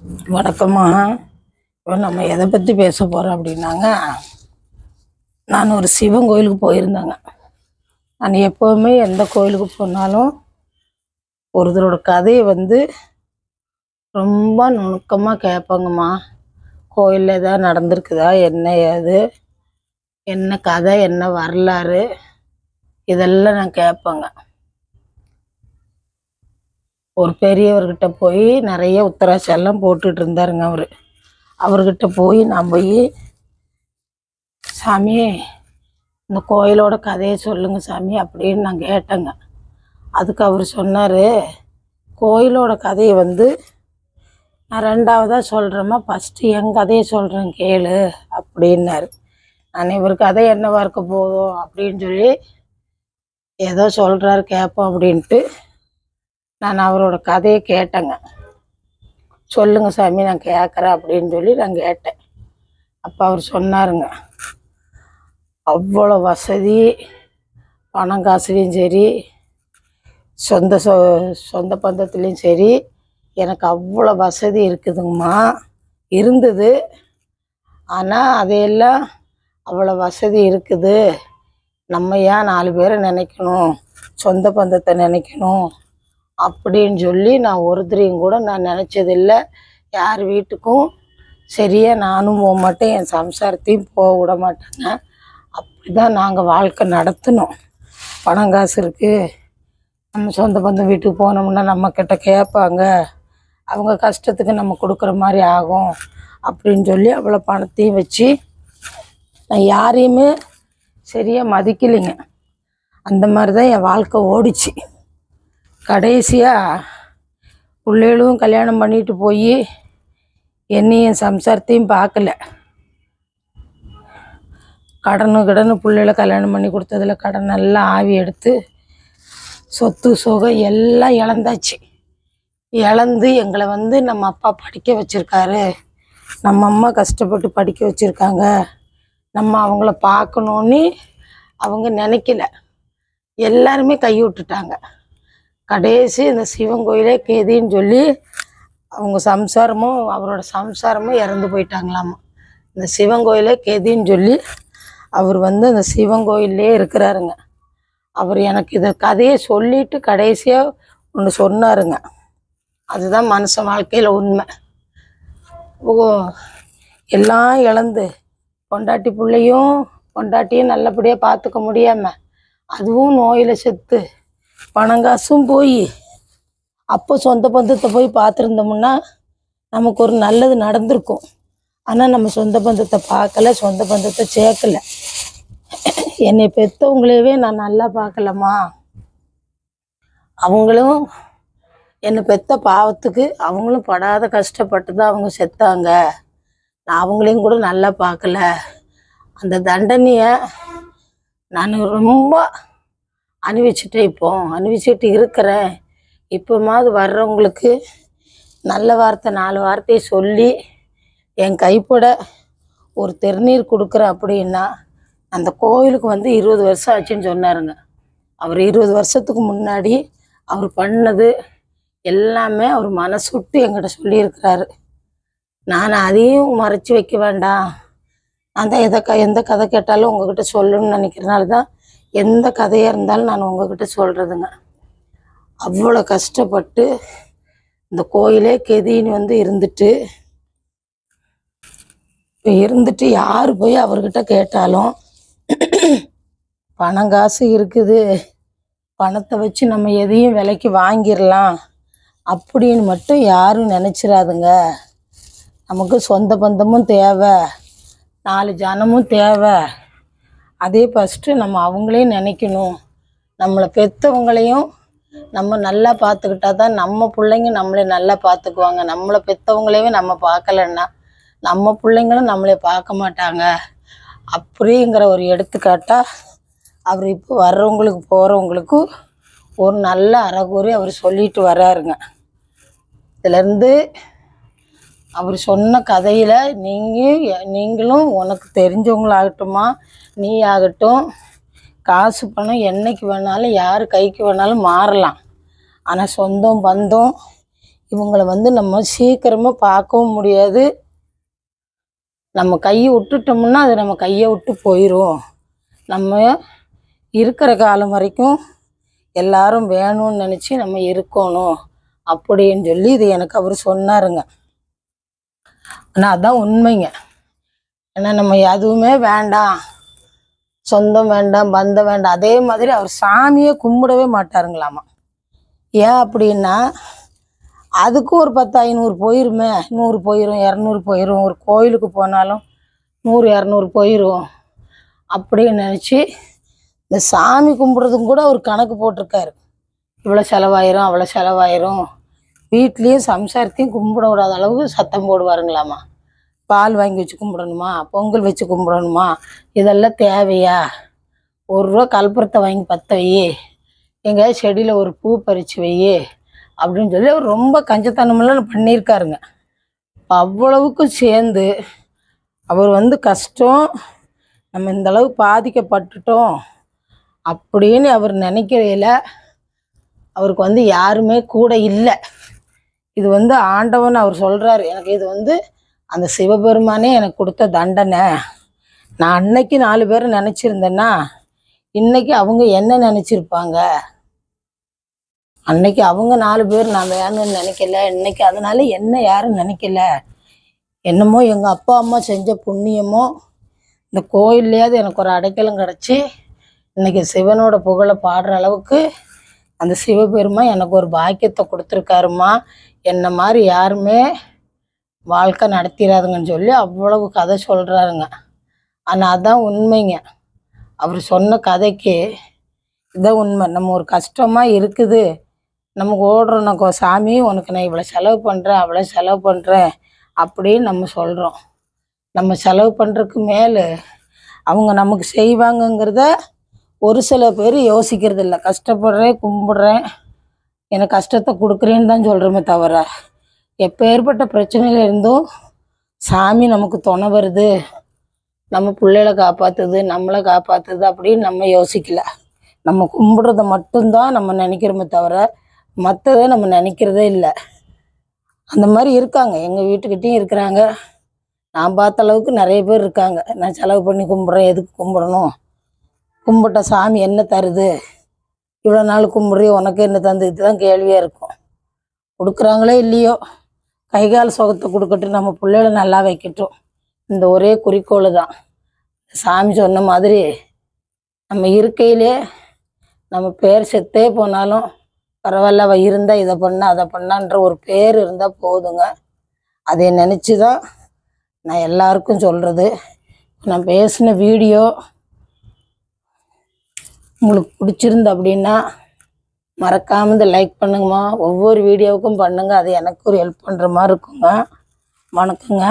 வணக்கம்மா. இப்போ நம்ம எதை பற்றி பேச போகிறோம் அப்படின்னாங்க, நான் ஒரு சிவன் கோயிலுக்கு போயிருந்தேங்க. நான் எப்போவுமே எந்த கோயிலுக்கு போனாலும் ஒருத்தரோட கதையை ரொம்ப நுணுக்கமாக கேட்பேங்கம்மா. கோயிலில் எதாவது நடந்திருக்குதா, என்ன ஏது, என்ன கதை, என்ன வரலாறு, இதெல்லாம் நான் கேட்பேங்க. ஒரு பெரியவர்கிட்ட போய் நிறைய உத்தராட்செல்லாம் போட்டுட்டு இருந்தாருங்க. அவர்கிட்ட போய் நான் சாமி இந்த கோயிலோட கதையை சொல்லுங்க சாமி அப்படின்னு நான் கேட்டேங்க. அதுக்கு அவர் சொன்னார், கோயிலோட கதையை நான் ரெண்டாவதாக சொல்கிறேம்மா, ஃபஸ்ட்டு என் கதையை சொல்கிறேன் கேளு அப்படின்னாரு. நான் இவர் கதை என்னவா இருக்க போதும் அப்படின்னு சொல்லி ஏதோ சொல்கிறாரு கேட்போம் அப்படின்ட்டு நான் அவரோட கதையை கேட்டேங்க. சொல்லுங்க சாமி நான் கேட்குறேன் அப்படின்னு சொல்லி நான் கேட்டேன். அப்போ அவர் சொன்னாருங்க, அவ்வளோ வசதி, பணம் காசுலேயும் சரி, சொந்த பந்தத்துலேயும் சரி, எனக்கு அவ்வளோ வசதி இருக்குதுங்கம்மா, இருந்தது. ஆனால் அதையெல்லாம் அவ்வளோ வசதி இருக்குது, நம்ம ஏன் 4 பேரை நினைக்கணும், சொந்த பந்தத்தை நினைக்கணும் அப்படின்னு சொல்லி நான் ஒருத்தரையும் கூட நான் நினச்சதில்லை. யார் வீட்டுக்கும் சரியாக நானும் போக மாட்டேன், என் சம்சாரத்தையும் போக விட மாட்டேங்க. அப்படி தான் நாங்கள் வாழ்க்கை நடத்தினோம். பணம் காசு இருக்குது, நம்ம சொந்த பந்தம் வீட்டுக்கு போனோம்னா நம்மக்கிட்ட கேட்பாங்க, அவங்க கஷ்டத்துக்கு நம்ம கொடுக்குற மாதிரி ஆகும் அப்படின்னு சொல்லி அவ்வளோ பணத்தையும் வச்சு நான் யாரையுமே சரியாக மதிக்கலைங்க. அந்த மாதிரி தான் என் வாழ்க்கை ஓடிச்சு. கடைசியாக பிள்ளைகளும் கல்யாணம் பண்ணிட்டு போய் என்னையும் சம்சாரத்தையும் பார்க்கல. கடனு பிள்ளைகளை கல்யாணம் பண்ணி கொடுத்ததில் கடன் எல்லாம் ஆவி எடுத்து சொத்து சுகம் எல்லாம் இழந்தாச்சு. இழந்து எங்களை நம்ம அப்பா படிக்க வச்சுருக்காரு, நம்ம அம்மா கஷ்டப்பட்டு படிக்க வச்சுருக்காங்க, நம்ம அவங்கள பார்க்கணுன்னு அவங்க நினைக்கல. எல்லாருமே கை விட்டுட்டாங்க. கடைசி இந்த சிவன் கோயிலே கேதின்னு சொல்லி அவங்க சம்சாரமும் அவரோட சம்சாரமும் இறந்து போயிட்டாங்களாமா. இந்த சிவன் கோயிலே கேதின்னு சொல்லி அவர் அந்த சிவன் கோயிலே இருக்கிறாருங்க. அவர் எனக்கு இதை கதையை சொல்லிட்டு கடைசியாக ஒன்று சொன்னாருங்க. அதுதான் மனுஷன் வாழ்க்கையில் உண்மை. எல்லாம் இழந்து பொண்டாட்டி பொண்டாட்டியும் நல்லபடியாக பார்த்துக்க முடியாமல் அதுவும் நோயில் செத்து பணங்காசும் போய் அப்போ சொந்த பந்தத்தை போய் பார்த்துருந்தோம்னா நமக்கு ஒரு நல்லது நடந்திருக்கும். ஆனால் நம்ம சொந்த பந்தத்தை பார்க்கல, சொந்த பந்தத்தை சேர்க்கலை. என்னை பெற்றவங்களவே நான் நல்லா பார்க்கலம்மா. அவங்களும் என்னை பெற்ற பாவத்துக்கு அவங்களும் படாத கஷ்டப்பட்டு தான் அவங்க செத்தாங்க. நான் அவங்களையும் கூட நல்லா பார்க்கல. அந்த தண்டனையை நான் ரொம்ப அனுபவிச்சுட்டேன். அனுபவிச்சுட்டு இருக்கிறேன். இப்போமாவது வர்றவங்களுக்கு நல்ல வார்த்தை 4 வார்த்தையை சொல்லி என் கைப்பட ஒரு திருநீர் கொடுக்குறேன் அப்படின்னா, அந்த கோயிலுக்கு 20 வருஷம் ஆச்சுன்னு சொன்னாருங்க. அவர் 20 வருஷத்துக்கு முன்னாடி அவர் பண்ணது எல்லாமே அவர் மனசு விட்டு என்கிட்ட சொல்லியிருக்கிறாரு. நான் அதையும் மறைச்சி வைக்க வேண்டாம், நான் தான் எந்த கதை கேட்டாலும் உங்ககிட்ட சொல்லணும்னு நினைக்கிறனால தான் எந்த கதையாக இருந்தாலும் நான் உங்ககிட்ட சொல்கிறதுங்க. அவ்வளோ கஷ்டப்பட்டு இந்த கோயிலே கெதின்னு இருந்துட்டு யார் போய் அவர்கிட்ட கேட்டாலும் பணம் காசு இருக்குது, பணத்தை வச்சு நம்ம எதையும் விலைக்கு வாங்கிடலாம் அப்படின்னு மட்டும் யாரும் நினச்சிடாதுங்க. நமக்கு சொந்த பந்தமும் தேவை, 4 ஜனமும் தேவை. அதே ஃபஸ்ட்டு நம்ம அவங்களையும் நினைக்கணும். நம்மளை பெற்றவங்களையும் நம்ம நல்லா பார்த்துக்கிட்டா தான் நம்ம பிள்ளைங்க நம்மளை நல்லா பார்த்துக்குவாங்க. நம்மளை பெற்றவங்களையுமே நம்ம பார்க்கலன்னா நம்ம பிள்ளைங்களும் நம்மளை பார்க்க மாட்டாங்க. அப்படிங்கிற ஒரு எடுத்துக்காட்டாக அவர் இப்போ வர்றவங்களுக்கு போகிறவங்களுக்கும் ஒரு நல்ல அறகுறை அவர் சொல்லிட்டு வர்றாருங்க. இதுலேருந்து அவர் சொன்ன கதையில் நீங்களும் உனக்கு தெரிஞ்சவங்களாகட்டுமா, நீ ஆகட்டும், காசு பணம் என்னைக்கு வேணாலும் யார் கைக்கு வேணாலும் மாறலாம். ஆனால் சொந்தம் பந்தம் இவங்களை வந்து நம்ம சீக்கிரமாக பார்க்கவும் முடியாது. நம்ம கையை விட்டுட்டோம்னா அது நம்ம கையை விட்டு போயிடும். நம்ம இருக்கிற காலம் வரைக்கும் எல்லாரும் வேணும்னு நினச்சி நம்ம இருக்கணும் அப்படின்னு சொல்லி இது எனக்கு அவர் சொன்னாருங்க. ஆனால் அதான் உண்மைங்க. ஏன்னா நம்ம எதுவுமே வேண்டாம், சொந்தம் வேண்டாம், பந்தம் வேண்டாம். அதே மாதிரி அவர் சாமியை கும்பிடவே மாட்டாருங்களாமா. ஏன் அப்படின்னா அதுக்கும் ஒரு 10 500 போயிருமே, 100 போயிடும், 200 போயிடும். ஒரு கோயிலுக்கு போனாலும் 100 200 போயிடும் அப்படின்னு நினச்சி இந்த சாமி கும்பிட்றதும் கூட ஒரு கணக்கு போட்டிருக்காரு. இவ்வளோ செலவாயிரும், அவ்வளோ செலவாயிரும். வீட்லேயும் சம்சாரத்தையும் கும்பிட விடாத அளவுக்கு சத்தம் போடுவாருங்களாமா. பால் வாங்கி வச்சு கும்பிடணுமா, பொங்கல் வச்சு கும்பிடணுமா, இதெல்லாம் தேவையா? 1 ரூபா கற்பூரத்தை வாங்கி பற்ற வை, எங்கேயாவது செடியில் ஒரு பூ பறித்து வை அப்படின்னு சொல்லி அவர் ரொம்ப கஞ்சத்தனமெல்லாம் பண்ணியிருக்காருங்க. அவ்வளவுக்கும் சேர்ந்து அவர் வந்து கஷ்டம், நம்ம இந்தளவு பாதிக்கப்பட்டுட்டோம் அப்படின்னு அவர் நினைக்கையில அவருக்கு வந்து யாருமே கூட இல்லை. இது வந்து ஆண்டவன் அவர் சொல்கிறாரு, எனக்கு இது வந்து அந்த சிவபெருமானே எனக்கு கொடுத்த தண்டனை. நான் அன்னைக்கு 4 பேரை நினச்சிருந்தேன்னா இன்னைக்கு அவங்க என்ன நினச்சிருப்பாங்க? அன்னைக்கு அவங்க 4 பேர் நான் வேணும்னு நினைக்கல, இன்னைக்கு அதனால என்ன யாரும் நினைக்கல. என்னமோ எங்கள் அப்பா அம்மா செஞ்ச புண்ணியமோ இந்த கோயில்லையாவது எனக்கு ஒரு அடைக்கலம் கிடச்சி இன்னைக்கு சிவனோட புகழை பாடுற அளவுக்கு அந்த சிவபெருமான் எனக்கு ஒரு பாக்கியத்தை கொடுத்துருக்காருமா. என்ன மாதிரி யாருமே வாழ்க்கை நடத்திடாதுங்கன்னு சொல்லி அவ்வளவு கதை சொல்கிறாருங்க. ஆனால் அதான் உண்மைங்க. அவர் சொன்ன கதைக்கு இதான் உண்மை. நம்ம ஒரு கஷ்டமாக இருக்குது, நமக்கு ஓடுறோம், சாமி உனக்கு நான் இவ்வளோ செலவு பண்ணுறேன், அவ்வளோ செலவு பண்ணுறேன் அப்படின்னு நம்ம சொல்கிறோம். நம்ம செலவு பண்ணுறதுக்கு மேலே அவங்க நமக்கு செய்வாங்கங்கிறத ஒரு சில பேர் யோசிக்கிறது இல்லை. கஷ்டப்படுறேன், கும்பிட்றேன், எனக்கு கஷ்டத்தை கொடுக்குறேன்னு தான் சொல்கிறோமே தவிர எப்போ ஏற்பட்ட பிரச்சனையில இருந்தும் சாமி நமக்கு துணை வருது, நம்ம பிள்ளைகளை காப்பாற்றுது, நம்மளை காப்பாற்றுது அப்படின்னு நம்ம யோசிக்கல. நம்ம கும்பிட்றத மட்டும்தான் நம்ம நினைக்கிறோமே தவிர மற்றதை நம்ம நினைக்கிறதே இல்லை. அந்த மாதிரி இருக்காங்க, எங்கள் வீட்டுக்கிட்டேயும் இருக்கிறாங்க. நான் பார்த்த அளவுக்கு நிறைய பேர் இருக்காங்க. நான் செலவு பண்ணி கும்பிட்றேன், எதுக்கு கும்பிடணும், கும்பிட்ட சாமி என்ன தருது, இவ்வளோ நாள் கும்பிட்றே உனக்கு என்ன தந்து, இதுதான் கேள்வியாக இருக்கும். கொடுக்குறாங்களோ இல்லையோ கைகால் சுகத்தை கொடுக்கட்டும், நம்ம பிள்ளைகளை நல்லா வைக்கட்டும், இந்த ஒரே குறிக்கோள் தான். சாமி சொன்ன மாதிரி நம்ம இருக்கையிலே நம்ம பேர் செத்தே போனாலும் பரவாயில்ல, இருந்தால் இதை பண்ண அதை பண்ணான்ற ஒரு பேர் இருந்தால் போதுங்க. அதை நினச்சி தான் நான் எல்லாருக்கும் சொல்கிறது. நான் பேசின வீடியோ உங்களுக்கு பிடிச்சிருந்து அப்படின்னா மறக்காமல் இந்த லைக் பண்ணுங்கம்மா. ஒவ்வொரு வீடியோவுக்கும் பண்ணுங்கள், அது எனக்கு ஒரு ஹெல்ப் பண்ணுற மாதிரி இருக்குங்க. வணக்கங்க.